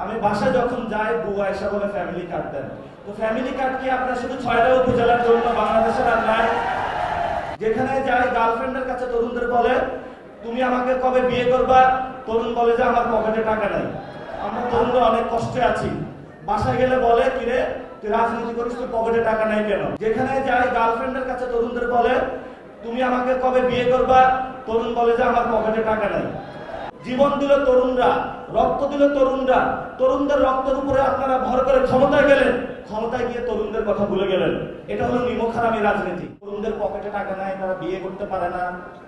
আমি বাসায় যখন যাই বুয়া এসে বলে ফ্যামিলি কার্ড দেন। তো ফ্যামিলি কার্ড কি আপনার শুধু 6টা উপজেলার জন্য, বাংলাদেশের আর নাই? যেখানে যাই গার্লফ্রেন্ডের কাছে তরুণদের বলে তুমি আমাকে কবে বিয়ে করবা, তরুণ বলে যে আমার পকেটে টাকা নাই। আমরা তরুণরা অনেক কষ্টে আছি। বাসায় গেলে বলে কিরে তুই রাজনীতি করিস, তোর পকেটে টাকা নাই কেন? যেখানে যাই গার্লফ্রেন্ডের কাছে তরুণদের বলে তুমি আমাকে কবে বিয়ে করবা, তরুণ বলে যে আমার পকেটে টাকা নাই। জীবন দিল তরুণরা, রক্ত দিল তরুণরা, তরুণদের রক্তের উপরে আপনারা ভর করে ক্ষমতায় গেলেন, ক্ষমতায় গিয়ে তরুণদের কথা ভুলে গেলেন। এটা হলো নিমকহারামি রাজনীতি। তরুণদের পকেটে টাকা নাই, তারা বিয়ে করতে পারে না,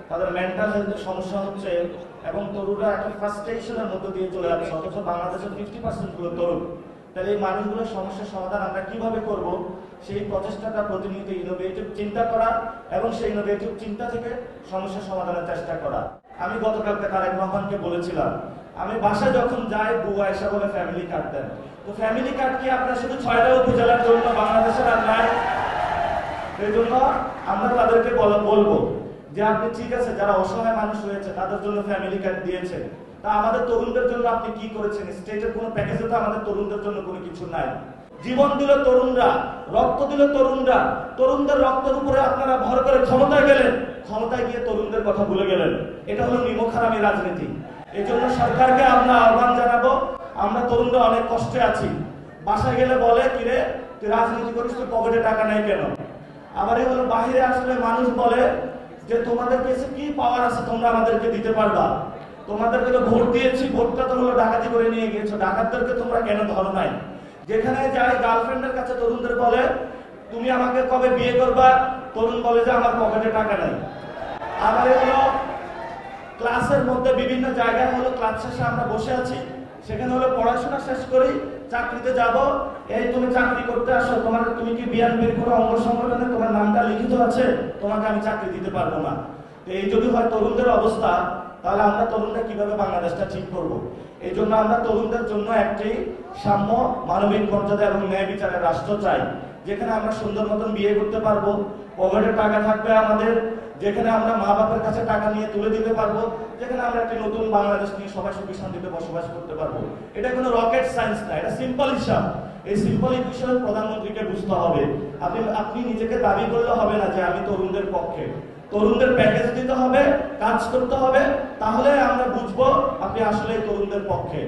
তাদের মেন্টাল হেলথের সমস্যা হচ্ছে এবং তরুণরা একটা ফ্রাস্ট্রেশনের মধ্য দিয়ে চলে যাচ্ছে। অথচ বাংলাদেশের 50% গুলো তরুণ। তাহলে এই মানুষগুলোর সমস্যার সমাধান আমরা কিভাবে করব, সেই প্রচেষ্টাটা প্রতিনিয়ত ইনোভেটিভ চিন্তা করা এবং সেই ইনোভেটিভ চিন্তা থেকে সমস্যা সমাধানের চেষ্টা করা। আমি গতকালকে তারেক রহমানকে বলেছিলাম, আমি বাসায় যখন যাই বুয়া এসে বলে ফ্যামিলি কার্ড দেন। তো ফ্যামিলি কার্ড কি আপনার শুধু 6টা উপজেলার জন্য, বাংলাদেশের আর নাই? এই জন্য আমরা তাদেরকে বলবো যে আপনি ঠিক আছে, যারা অসহায় মানুষ রয়েছে তাদের জন্য ফ্যামিলি কার্ড দিয়েছেন, তা আমাদের তরুণদের জন্য আপনি কি করেছেন? স্টেটের কোনো প্যাকেজে তো আমাদের তরুণদের জন্য কোনো কিছু নাই। জীবন দিল তরুণরা, রক্ত দিল তরুণরা, তরুণদের রক্তের উপরে আপনারা ভর করে ক্ষমতায় গেলেন, ক্ষমতায় গিয়ে তরুণদের কথা ভুলে গেলেন। এটা হলো নিমকহারামি রাজনীতি। এই জন্য সরকারকে আমরা আহ্বান জানাবো, আমরা তরুণরা অনেক কষ্টে আছি। বাসায় গেলে বলে কিরে তুই রাজনীতি করিস, তোর পকেটে টাকা নাই কেন? আবার এই হলো বাহিরে আসলে মানুষ বলে যে তোমাদের কাছে কি পাওয়ার আছে তোমরা আমাদেরকে দিতে পারবা, তোমাদেরকে তো ভোট দিয়েছি, ভোটটা তো হলো ডাকাতি করে নিয়ে গিয়েছো, ডাকাতদেরকে তোমরা কেন ধরো নাই? যেখানে যাই গার্লফ্রেন্ডের কাছে তরুণদের বলে তুমি আমাকে কবে বিয়ে করবা, তরুণ বলে যে আমার পকেটে টাকা নাই। আবার হলো ক্লাসের মধ্যে বিভিন্ন জায়গায় হলো ক্লাস শেষে আমরা বসে আছি, সেখানে হলো পড়াশোনা শেষ করি, চাকরিতে যাব, এই তুমি চাকরি করতে আসো, তুমি কি বিএনপির কোনো অঙ্গ সংগঠনে তোমার নামটা লিখিত আছে, তোমাকে আমি চাকরি দিতে পারবো না। তো এই যদি হয় তরুণদের অবস্থা, তাহলে আমরা তরুণরা কিভাবে বাংলাদেশটা ঠিক করব? এই জন্য আমরা তরুণদের জন্য একটি সাম্য, মানবিক মর্যাদা এবং ন্যায় বিচারের রাষ্ট্র চাই, যেখানে আমরা সুন্দর মতন বিয়ে করতে পারবো, পকেটে টাকা থাকবে আমাদের, যেখানে আমরা মা বাবার কাছে টাকা নিয়ে তুলে দিতে পারবো, যেখানে আমরা একটি নতুন বাংলাদেশ নিয়ে সবাই সুখী শান্তিতে বসবাস করতে পারবো। এটা কোনো রকেট সায়েন্স না, এটা সিম্পল হিসাব। এই সিম্পল বিষয়ে প্রধানমন্ত্রীকে বুঝতে হবে। আপনি নিজেকে দাবি করলে হবে না যে আমি তরুণদের পক্ষে। তরুণদের প্যাকেজ দিতে হবে, কাজ করতে হবে, তাহলে আমরা বুঝবো আপনি আসলে তরুণদের পক্ষে।